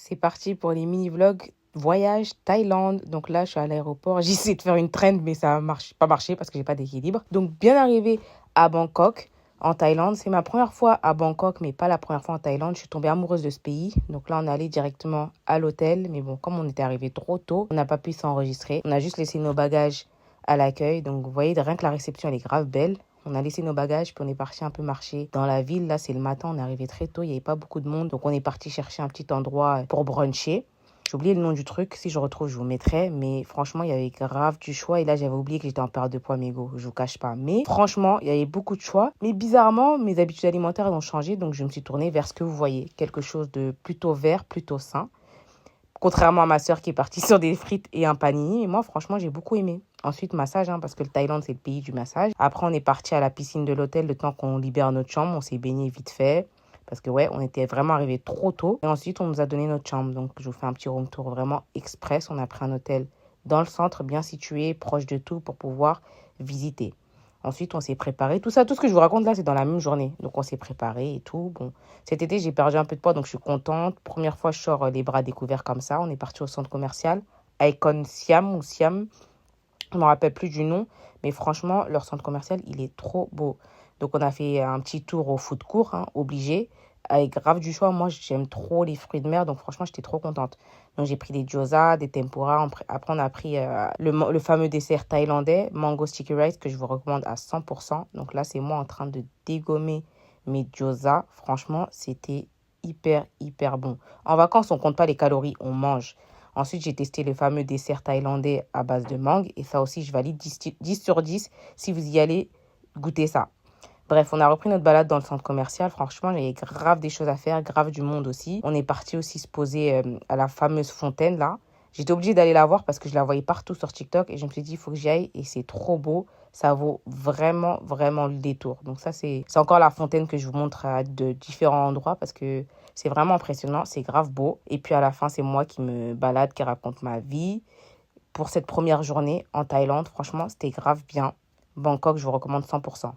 c'est parti pour les mini-vlogs voyage Thaïlande. Donc là, je suis à l'aéroport. J'ai essayé de faire une trend, mais ça n'a pas marché parce que j'ai pas d'équilibre. Donc, bien arrivé à Bangkok, en Thaïlande. C'est ma première fois à Bangkok, mais pas la première fois en Thaïlande. Je suis tombée amoureuse de ce pays. Donc là, on est allé directement à l'hôtel. Mais bon, comme on était arrivé trop tôt, on n'a pas pu s'enregistrer. On a juste laissé nos bagages à l'accueil. Donc, vous voyez, rien que la réception, elle est grave belle. On a laissé nos bagages, puis on est parti un peu marcher dans la ville. Là, c'est le matin, on est arrivé très tôt, il n'y avait pas beaucoup de monde. Donc, on est parti chercher un petit endroit pour bruncher. J'ai oublié le nom du truc. Si je retrouve, je vous mettrai. Mais franchement, il y avait grave du choix. Et là, j'avais oublié que j'étais en perte de poids, mes go. Je vous cache pas. Mais franchement, il y avait beaucoup de choix. Mais bizarrement, mes habitudes alimentaires elles ont changé. Donc, je me suis tournée vers ce que vous voyez. Quelque chose de plutôt vert, plutôt sain. Contrairement à ma sœur qui est partie sur des frites et un panini. Et moi, franchement, j'ai beaucoup aimé. Ensuite, massage, parce que le Thaïlande, c'est le pays du massage. Après, on est parti à la piscine de l'hôtel le temps qu'on libère notre chambre. On s'est baigné vite fait. Parce que, ouais, on était vraiment arrivé trop tôt. Et ensuite, on nous a donné notre chambre. Donc, je vous fais un petit room tour vraiment express. On a pris un hôtel dans le centre, bien situé, proche de tout pour pouvoir visiter. Ensuite, on s'est préparé. Tout ça, tout ce que je vous raconte là, c'est dans la même journée. Donc, on s'est préparé et tout. Bon, cet été, j'ai perdu un peu de poids, donc je suis contente. Première fois, je sors les bras découverts comme ça. On est parti au centre commercial, Icon Siam ou Siam. Je ne me rappelle plus du nom, mais franchement, leur centre commercial, il est trop beau. Donc, on a fait un petit tour au food court, obligé, avec grave du choix. Moi, j'aime trop les fruits de mer, donc franchement, j'étais trop contente. Donc, j'ai pris des gyoza, des tempura. Après, on a pris le fameux dessert thaïlandais, mango sticky rice, que je vous recommande à 100%. Donc là, c'est moi en train de dégommer mes gyoza. Franchement, c'était hyper, hyper bon. En vacances, on compte pas les calories, on mange. Ensuite, j'ai testé le fameux dessert thaïlandais à base de mangue. Et ça aussi, je valide 10 sur 10. Si vous y allez, goûtez ça. Bref, on a repris notre balade dans le centre commercial. Franchement, il y avait grave des choses à faire, grave du monde aussi. On est parti aussi se poser à la fameuse fontaine là. J'étais obligée d'aller la voir parce que je la voyais partout sur TikTok. Et je me suis dit, il faut que j'y aille. Et c'est trop beau. Ça vaut vraiment, vraiment le détour. Donc ça, c'est encore la fontaine que je vous montre de différents endroits parce que c'est vraiment impressionnant. C'est grave beau. Et puis à la fin, c'est moi qui me balade, qui raconte ma vie. Pour cette première journée en Thaïlande, franchement, c'était grave bien. Bangkok, je vous recommande 100%.